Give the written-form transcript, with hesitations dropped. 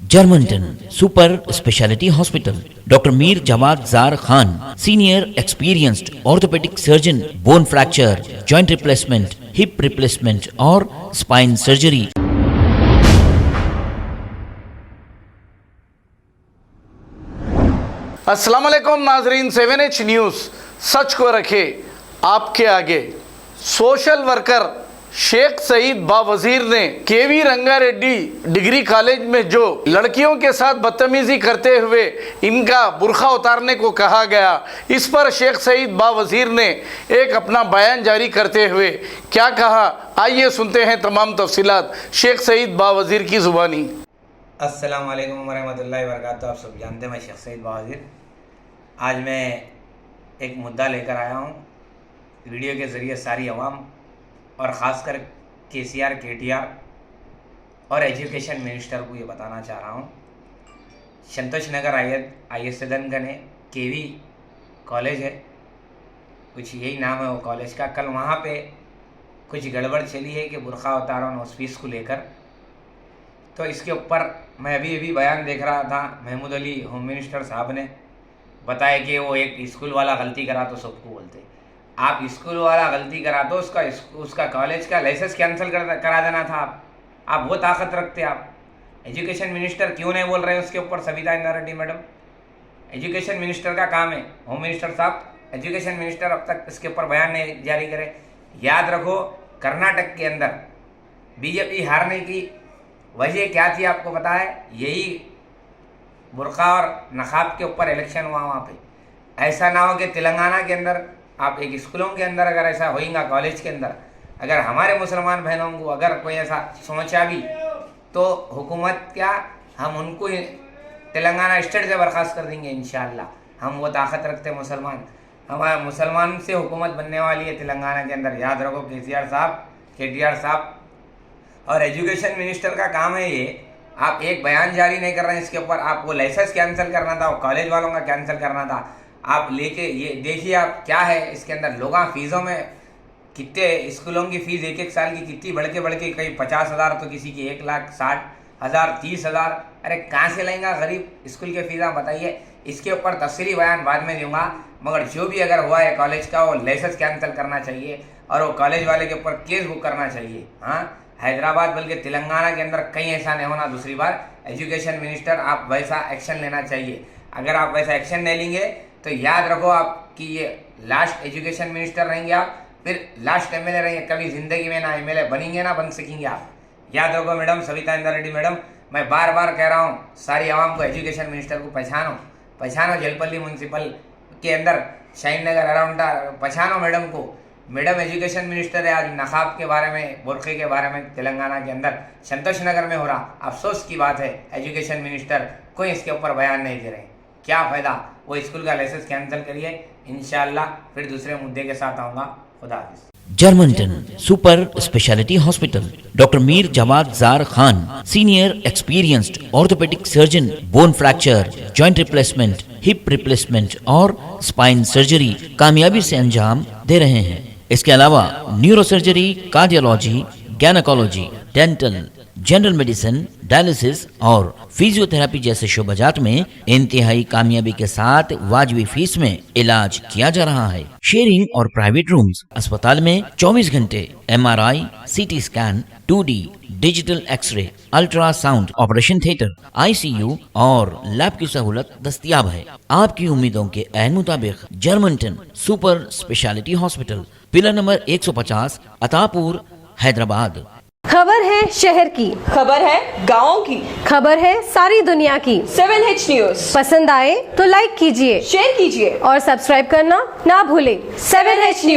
Germanton super speciality hospital, doctor Mir Jawad Jar Khan, senior experienced orthopaedic surgeon, bone fracture, joint replacement, hip replacement और spine surgery. अस्सलाम वालेकुम नाजरीन, 7H news सच को रखे आपके आगे। सोशल वर्कर शेख सईद बावजीर ने केवी रंगारेड्डी डिग्री कॉलेज में जो लड़कियों के साथ बदतमीजी करते हुए इनका बुर्खा उतारने को कहा गया, इस पर शेख सईद बावजीर ने एक अपना बयान जारी करते हुए क्या कहा, आइए सुनते हैं तमाम तफसीलात शेख सईद बावजीर की ज़ुबानी। अस्सलाम वालेकुम वरहमतुल्लाहि वबरकातुहू। आप सब जानते हैं मैं शेख सईद बावजीर। आज मैं एक मुद्दा लेकर आया हूँ वीडियो के ज़रिए सारी आवाम और ख़ासकर KCR KTR और एजुकेशन मिनिस्टर को ये बताना चाह रहा हूँ। संतोष नगर IS सदनगन है, KV कॉलेज है, कुछ यही नाम है वो कॉलेज का। कल वहाँ पे कुछ गड़बड़ चली है कि बुर्खा उतारो नोस फीस को लेकर, तो इसके ऊपर मैं अभी बयान देख रहा था। महमूद अली होम मिनिस्टर साहब ने बताया कि वो एक स्कूल वाला गलती करा तो सबको बोलते। आप स्कूल वाला गलती करा तो उसका कॉलेज का लाइसेंस कैंसिल करा देना था। आप वो ताकत रखते। आप एजुकेशन मिनिस्टर क्यों नहीं बोल रहे हैं उसके ऊपर? Savita Indira Reddy madam, education minister का काम है। होम मिनिस्टर साहब, एजुकेशन मिनिस्टर अब तक इसके ऊपर बयान नहीं जारी करे। याद रखो, कर्नाटक के अंदर बीजेपी हारने की वजह क्या थी आपको पता है? यही बुर्का और नकाब के ऊपर इलेक्शन हुआ वहाँ पे। ऐसा ना हो कि तेलंगाना के अंदर आप एक स्कूलों के अंदर अगर ऐसा होएगा, कॉलेज के अंदर अगर हमारे मुसलमान बहनों को अगर कोई ऐसा सोचा भी तो हुकूमत क्या, हम उनको तेलंगाना स्टेट से बर्खास्त कर देंगे इंशाअल्लाह। हम वो ताकत रखते हैं मुसलमान। हमारे मुसलमान से हुकूमत बनने वाली है तेलंगाना के अंदर। याद रखो, KCR साहब, KTR साहब और एजुकेशन मिनिस्टर का काम है ये। आप एक बयान जारी नहीं कर रहे हैं इसके ऊपर। आपको लाइसेंस कैंसिल करना था, कॉलेज वालों का कैंसिल करना था। आप लेके ये देखिए आप क्या है इसके अंदर। लोग फीसों में कितने स्कूलों की फ़ीस एक साल की कितनी बढ़ के कहीं 50,000 तो किसी की 1,60,000 30,000। अरे कहाँ से लेंगे गरीब स्कूल के फीस? आप बताइए। इसके ऊपर तफसीली बयान बाद में दूंगा, मगर जो भी अगर हुआ है कॉलेज का, वो लाइसेंस कैंसिल करना चाहिए और वो कॉलेज वाले के ऊपर केस बुक करना चाहिए। हाँ, हैदराबाद बल्कि तेलंगाना के अंदर कहीं ऐसा नहीं होना दूसरी बार। एजुकेशन मिनिस्टर, आप वैसा एक्शन लेना चाहिए। अगर आप वैसा एक्शन नहीं लेंगे तो याद रखो आप कि ये लास्ट एजुकेशन मिनिस्टर रहेंगे आप, फिर लास्ट MLA रहेंगे। कभी ज़िंदगी में ना MLA बनेंगे ना बन सकेंगे आप। याद रखो मैडम, सविता इंद्रा रेड्डी मैडम, मैं बार बार कह रहा हूँ सारी आवाम को, एजुकेशन मिनिस्टर को पहचानो। जलपल्ली म्यूनसिपल के अंदर शाहीन नगर अराउंड पहचानो मैडम को। मैडम एजुकेशन मिनिस्टर है। आज नकाब के बारे में, बुर्खे के बारे में तेलंगाना के अंदर संतोष नगर में हो रहा। अफसोस की बात है, एजुकेशन मिनिस्टर कोई इसके ऊपर बयान नहीं दे रहे। क्या फ़ायदा? वो स्कूल का लाइसेंस कैंसिल करिए, इंशाअल्लाह फिर दूसरे मुद्दे के साथ आऊँगा। खुदा हाफिज़। Germanten super speciality hospital, doctor Mir Jawad Jar Khan, senior experienced orthopaedic surgeon, bone fracture, joint replacement, hip replacement और स्पाइन सर्जरी कामयाबी से अंजाम दे रहे हैं। इसके अलावा neurosurgery, cardiology, gynaecology, dental, general medicine, dialysis और फिजियोथेरेपी जैसे शोबाजात में इंतहाई कामयाबी के साथ वाजबी फीस में इलाज किया जा रहा है। शेयरिंग और प्राइवेट रूम्स, अस्पताल में 24 घंटे MRI, CT scan, 2D digital x-ray, ultrasound, operation theatre, ICU और लैब की सहूलत दस्तयाब है। आपकी उम्मीदों के ऐन मुताबिक Germanten super speciality hospital, pillar number 150, Attapur, Hyderabad. खबर है शहर की, खबर है गाँव की, खबर है सारी दुनिया की। 7H न्यूज़ पसंद आए तो लाइक कीजिए, शेयर कीजिए और सब्सक्राइब करना ना भूलें। 7H news.